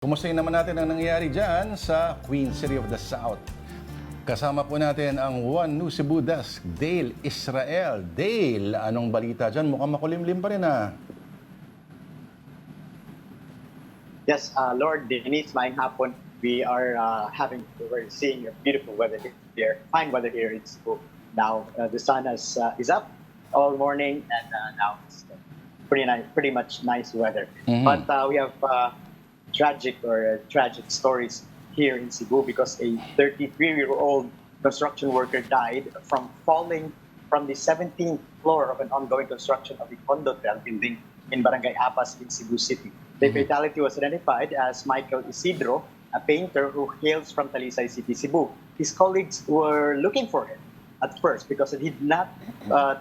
Kumustahin naman natin ang nangyayari dyan sa Queen City of the South. Kasama po natin ang One New Cebu Desk, Dale Israel. Dale, anong balita dyan? Mukhang makulimlim pa rin Yes, Lord Denise, maayong hapon. We're seeing a beautiful weather here, fine weather here in Cebu. Now the sun is up all morning, and now it's pretty much nice weather. But we have tragic stories here in Cebu because a 33-year-old construction worker died from falling from the 17th floor of an ongoing construction of a condo building in Barangay Apas in Cebu City. The fatality was identified as Michael Isidro, a painter who hails from Talisay City, Cebu. His colleagues were looking for him at first because he did not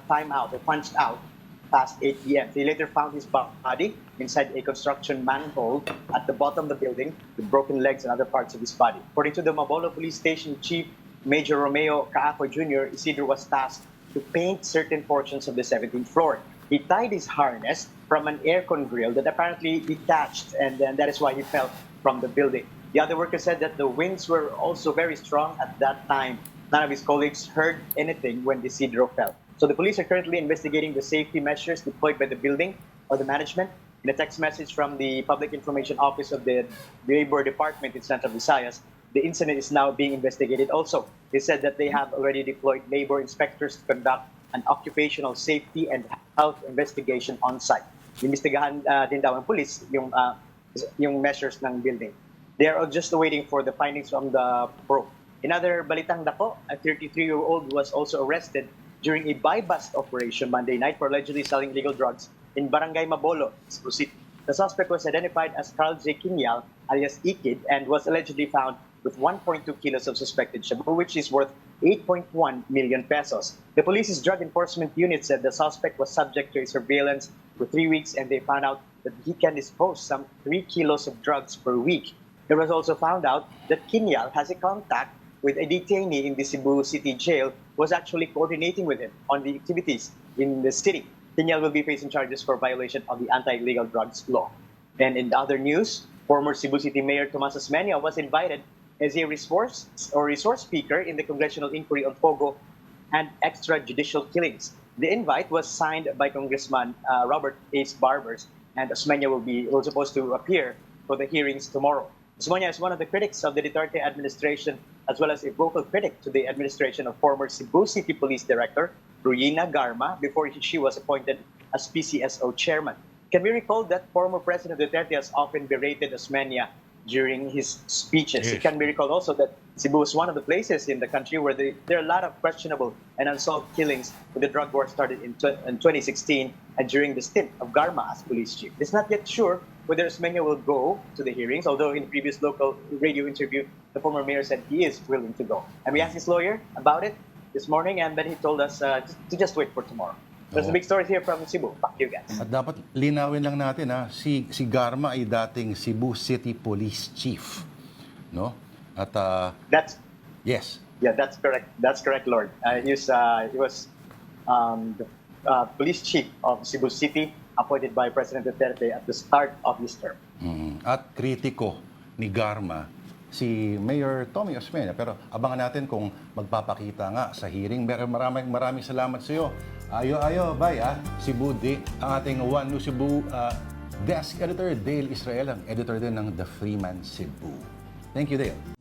time out or punched out past 8 p.m. They later found his body inside a construction manhole at the bottom of the building with broken legs and other parts of his body. According to the Mabolo Police Station Chief Major Romeo Caafo Jr., Isidro was tasked to paint certain portions of the 17th floor. He tied his harness from an aircon grill that apparently detached, and then that is why he fell from the building. The other worker said that the winds were also very strong at that time. None of his colleagues heard anything when Isidro fell. So the police are currently investigating the safety measures deployed by the building or the management. In a text message from the Public Information Office of the Labor Department in Central Visayas, the incident is now being investigated also. They said that they have already deployed labor inspectors to conduct an occupational safety and health investigation on site. Investigahan din daw ang police yung measures ng building. They are just waiting for the findings from the probe. In other balitang dako, a 33-year-old was also arrested during a buy-bust operation Monday night for allegedly selling illegal drugs in Barangay Mabolo, Cebu City. The suspect was identified as Carl J. Kinyal, alias Ikid, and was allegedly found with 1.2 kilos of suspected shabu, which is worth 8.1 million pesos. The police's drug enforcement unit said the suspect was subject to a surveillance for 3 weeks, and they found out that he can dispose some 3 kilos of drugs per week. It was also found out that Kinyal has a contact with a detainee in the Cebu City jail, was actually coordinating with him on the activities in the city. Kinyal will be facing charges for violation of the anti-illegal drugs law. And in other news, former Cebu City Mayor Tomas Osmeña was invited as a resource speaker in the congressional inquiry on Pogo and extrajudicial killings. The invite was signed by Congressman Robert Ace Barbers, and Osmeña was supposed to appear for the hearings tomorrow. Osmeña is one of the critics of the Duterte administration, as well as a vocal critic to the administration of former Cebu City Police Director Ruyina Garma before she was appointed as PCSO chairman. Can we recall that former President Duterte has often berated Osmeña during his speeches? Yes. It can be recalled also that Cebu is one of the places in the country where there are a lot of questionable and unsolved killings when the drug war started in 2016 and during the stint of Garma as police chief. It's not yet sure whether Osmeña will go to the hearings, although in a previous local radio interview, the former mayor said he is willing to go. And we asked his lawyer about it this morning, and then he told us to just wait for tomorrow. There's a big story here from Cebu. Back to you guys. At dapat linawin lang natin, si Garma ay dating Cebu City Police Chief. No? At, yes. Yeah, that's correct. That's correct, Lord. He was the police chief of Cebu City, appointed by President Duterte at the start of his term. At kritiko ni Garma si Mayor Tommy Osmeña. Pero abangan natin kung magpapakita nga sa hearing. Maraming salamat sa iyo. Ayo, bye Cebu ang ating One New Cebu Desk Editor, Dale Israel, ang editor din ng The Freeman Cebu. Thank you, Dale.